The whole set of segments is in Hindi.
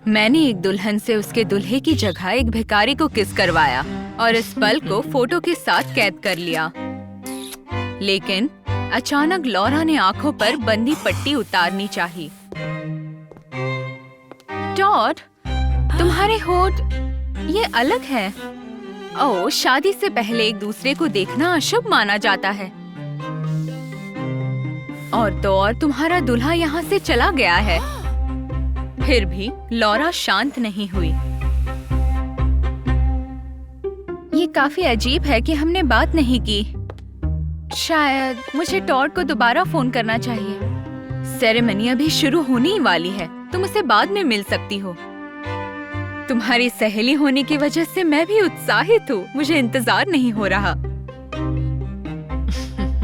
मैंने एक दुल्हन से उसके दूल्हे की जगह एक भिखारी को किस करवाया और इस पल को फोटो के साथ कैद कर लिया। लेकिन अचानक लॉरा ने आंखों पर बंदी पट्टी उतारनी चाही। टॉड, तुम्हारे होठ ये अलग है। ओह, शादी से पहले एक दूसरे को देखना अशुभ माना जाता है। और तो और तुम्हारा दूल्हा यहाँ से चला गया है। फिर भी लॉरा शांत नहीं हुई। ये काफी अजीब है कि हमने बात नहीं की। शायद मुझे टॉड को दोबारा फोन करना चाहिए। सेरेमनी अभी शुरू होने ही वाली है। तुम उसे बाद में मिल सकती हो। तुम्हारी सहेली होने की वजह से मैं भी उत्साहित हूँ। मुझे इंतजार नहीं हो रहा।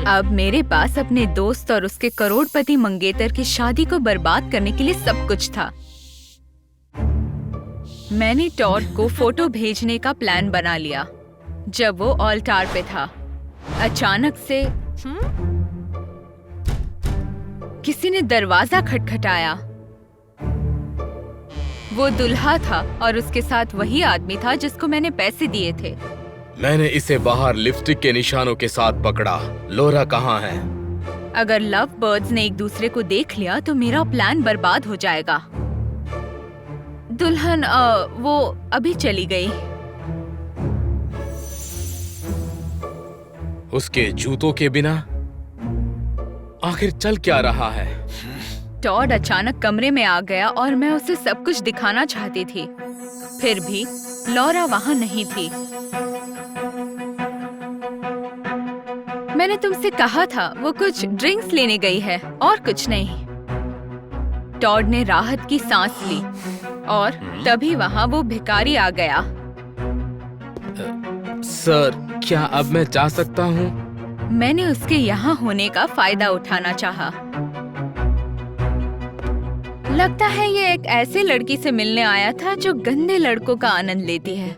अब मेरे पास अपने दोस्त और उसके करोड़पति मंगेतर की शादी को बर्बाद करने के लिए सब कुछ था। मैंने टॉड को फोटो भेजने का प्लान बना लिया। जब वो ऑल्टार पे था, अचानक से किसी ने दरवाजा खटखटाया। वो दूल्हा था और उसके साथ वही आदमी था जिसको मैंने पैसे दिए थे। मैंने इसे बाहर लिपस्टिक के निशानों के साथ पकड़ा। लोरा कहाँ है? अगर लव बर्ड्स ने एक दूसरे को देख लिया तो मेरा प्लान बर्बाद हो जाएगा। दुल्हन वो अभी चली गई। उसके जूतों के बिना आखिर चल क्या रहा है? टॉड अचानक कमरे में आ गया और मैं उसे सब कुछ दिखाना चाहती थी। फिर भी लॉरा वहाँ नहीं थी। मैंने तुमसे कहा था वो कुछ ड्रिंक्स लेने गई है और कुछ नहीं। टॉड ने राहत की सांस ली और तभी वहाँ वो भिखारी आ गया। सर, क्या अब मैं जा सकता हूँ? मैंने उसके यहाँ होने का फायदा उठाना चाहा। लगता है ये एक ऐसे लड़की से मिलने आया था जो गंदे लड़कों का आनंद लेती है।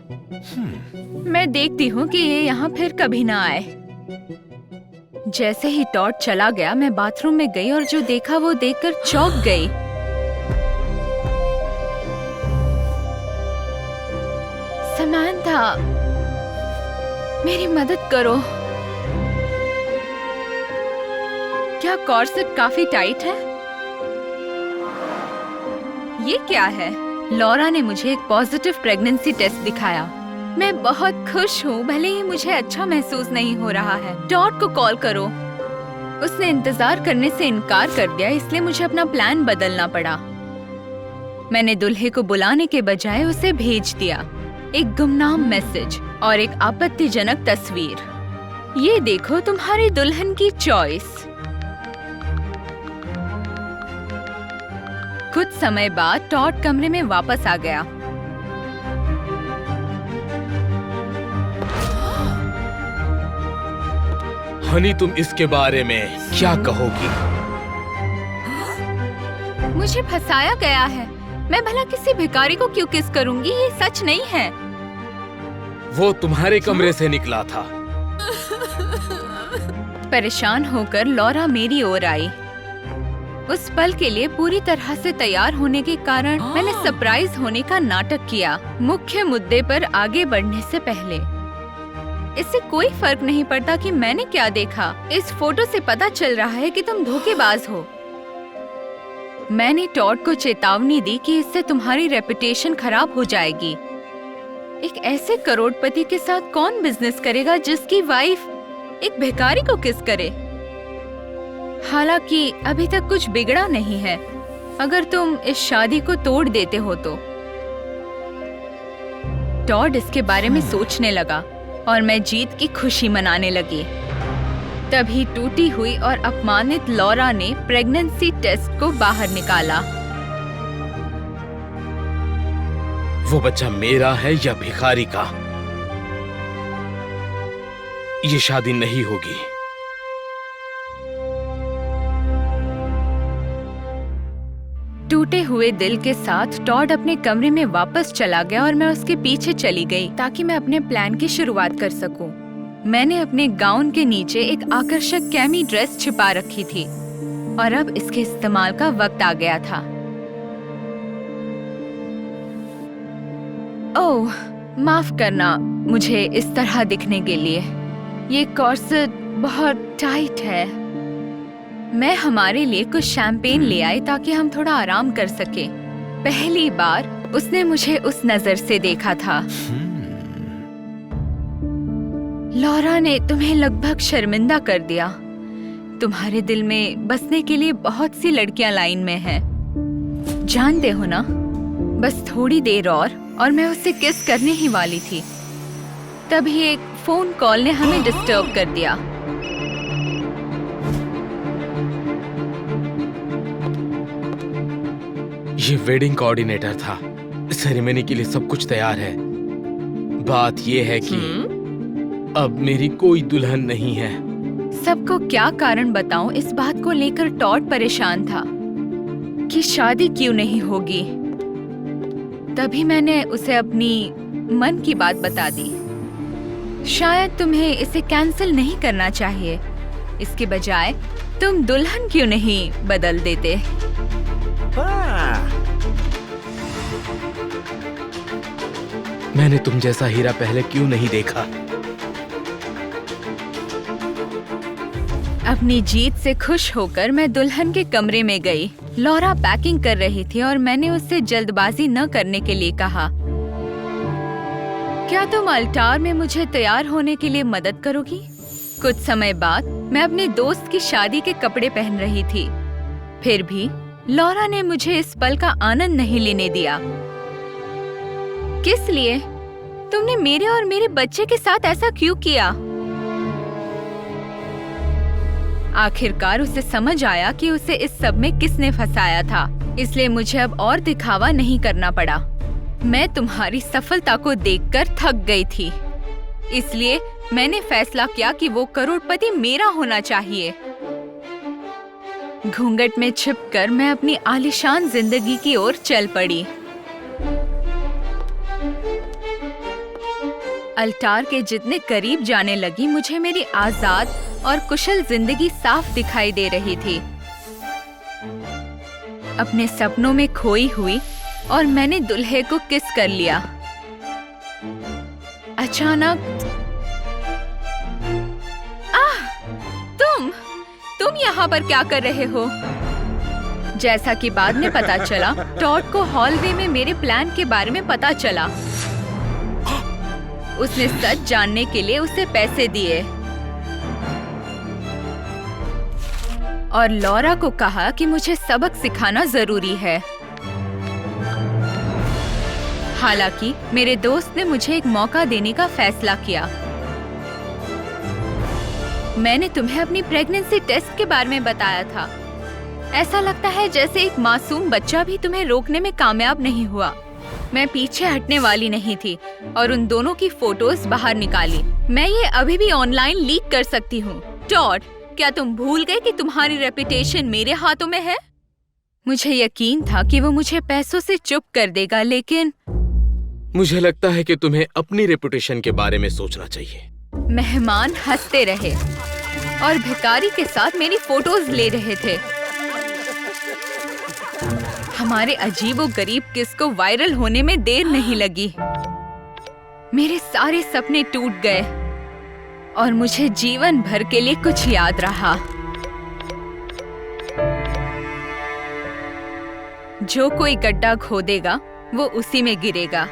मैं देखती हूँ कि ये यहाँ फिर कभी ना आए। जैसे ही टॉड चला गया, मैं बाथरूम में गई और जो देखा वो देखकर चौंक गई। समंथा, मेरी मदद करो। क्या कॉर्सेट काफी टाइट है? ये क्या है? लॉरा ने मुझे एक पॉजिटिव प्रेगनेंसी टेस्ट दिखाया। मैं बहुत खुश हूँ, भले ही मुझे अच्छा महसूस नहीं हो रहा है। टॉड को कॉल करो। उसने इंतजार करने से इनकार कर दिया, इसलिए मुझे अपना प्लान बदलना पड़ा। मैंने दूल्हे को बुलाने के बजाय उसे भेज दिया एक गुमनाम मैसेज और एक आपत्तिजनक तस्वीर। ये देखो तुम्हारी दुल्हन की चॉइस। कुछ समय बाद टॉड कमरे में वापस आ गया। हनी, तुम इसके बारे में क्या कहोगी? मुझे फंसाया गया है। मैं भला किसी भिखारी को क्यों किस करूंगी? ये सच नहीं है। वो तुम्हारे कमरे से निकला था। परेशान होकर लॉरा मेरी ओर आई। उस पल के लिए पूरी तरह से तैयार होने के कारण मैंने सरप्राइज होने का नाटक किया। मुख्य मुद्दे पर आगे बढ़ने से पहले, इससे कोई फर्क नहीं पड़ता कि मैंने क्या देखा। इस फोटो से पता चल रहा है कि तुम धोखेबाज हो। मैंने टॉड को चेतावनी दी कि इससे तुम्हारी रेपुटेशन खराब हो जाएगी। एक ऐसे करोड़पति के साथ कौन बिजनेस करेगा जिसकी वाइफ एक भिखारी को किस करे? हालांकि अभी तक कुछ बिगड़ा नहीं है। अगर तुम इस शादी को तोड़ देते हो तो। टॉड इसके बारे में सोचने लगा और मैं जीत की खुशी मनाने लगी। तभी टूटी हुई और अपमानित लॉरा ने प्रेगनेंसी टेस्ट को बाहर निकाला। वो बच्चा मेरा है या भिखारी का? ये शादी नहीं होगी। टूटे हुए दिल के साथ टॉड अपने कमरे में वापस चला गया और मैं उसके पीछे चली गई ताकि मैं अपने प्लान की शुरुआत कर सकूं। मैंने अपने गाउन के नीचे एक आकर्षक कैमी ड्रेस छिपा रखी थी और अब इसके इस्तेमाल का वक्त आ गया था। ओह, माफ करना मुझे इस तरह दिखने के लिए। ये कॉर्सेट बहुत टाइट है। मैं हमारे लिए कुछ शैंपेन ले आई ताकि हम थोड़ा आराम कर सके। पहली बार उसने मुझे उस नजर से देखा था। लॉरा ने तुम्हें लगभग शर्मिंदा कर दिया। तुम्हारे दिल में बसने के लिए बहुत सी लड़कियां लाइन में हैं। जानते हो ना, बस थोड़ी देर और मैं उससे किस करने ही वाली थी। तभी एक फोन कॉल ने हमें डिस्टर्ब कर दिया। ये वेडिंग कोऑर्डिनेटर था। सेरेमनी के लिए सब कुछ तैयार है। बात ये है कि अब मेरी कोई दुल्हन नहीं है। सबको क्या कारण बताऊं, इस बात को लेकर टॉड परेशान था कि शादी क्यों नहीं होगी। तभी मैंने उसे अपनी मन की बात बता दी। शायद तुम्हें इसे कैंसिल नहीं करना चाहिए। इसके बजाय तुम दुल्हन क्यों नहीं बदल देते? मैंने तुम जैसा हीरा पहले क्यों नहीं देखा? अपनी जीत से खुश होकर मैं दुल्हन के कमरे में गई। लॉरा पैकिंग कर रही थी और मैंने उससे जल्दबाजी न करने के लिए कहा, क्या तुम अल्टार में मुझे तैयार होने के लिए मदद करोगी? कुछ समय बाद मैं अपने दोस्त की शादी के कपड़े पहन रही थी। फिर भी लॉरा ने मुझे इस पल का आनंद नहीं लेने दिया। किस लिए? तुमने मेरे और मेरे बच्चे के साथ ऐसा क्यों किया? आखिरकार उसे समझ आया कि उसे इस सब में किसने फंसाया था, इसलिए मुझे अब और दिखावा नहीं करना पड़ा। मैं तुम्हारी सफलता को देखकर थक गई थी, इसलिए मैंने फैसला किया कि वो करोड़पति मेरा होना चाहिए। घूंघट में छिपकर मैं अपनी आलीशान जिंदगी की ओर चल पड़ी। अल्टार के जितने करीब जाने लगी, मुझे मेरी आजाद और कुशल जिंदगी साफ दिखाई दे रही थी। अपने सपनों में खोई हुई और मैंने दुल्हे को किस कर लिया। अचानक तुम यहाँ पर क्या कर रहे हो? जैसा कि बाद में पता चला, टॉड को हॉलवे में मेरे प्लान के बारे में पता चला। उसने सच जानने के लिए उसे पैसे दिए और लॉरा को कहा कि मुझे सबक सिखाना जरूरी है। हालांकि मेरे दोस्त ने मुझे एक मौका देने का फैसला किया। मैंने तुम्हें अपनी प्रेगनेंसी टेस्ट के बारे में बताया था। ऐसा लगता है जैसे एक मासूम बच्चा भी तुम्हें रोकने में कामयाब नहीं हुआ। मैं पीछे हटने वाली नहीं थी और उन दोनों की फोटोज बाहर निकाली। मैं ये अभी भी ऑनलाइन लीक कर सकती हूँ। टॉड, क्या तुम भूल गए कि तुम्हारी रेपुटेशन मेरे हाथों में है? मुझे यकीन था कि वो मुझे पैसों से चुप कर देगा, लेकिन मुझे लगता है कि तुम्हें अपनी रेपुटेशन के बारे में सोचना चाहिए। मेहमान हंसते रहे और भिखारी के साथ मेरी फोटोज ले रहे थे। हमारे अजीबोगरीब किस को वायरल होने में देर नहीं लगी। मेरे सारे सपने टूट गए और मुझे जीवन भर के लिए कुछ याद रहा। जो कोई गड्ढा खोदेगा वो उसी में गिरेगा।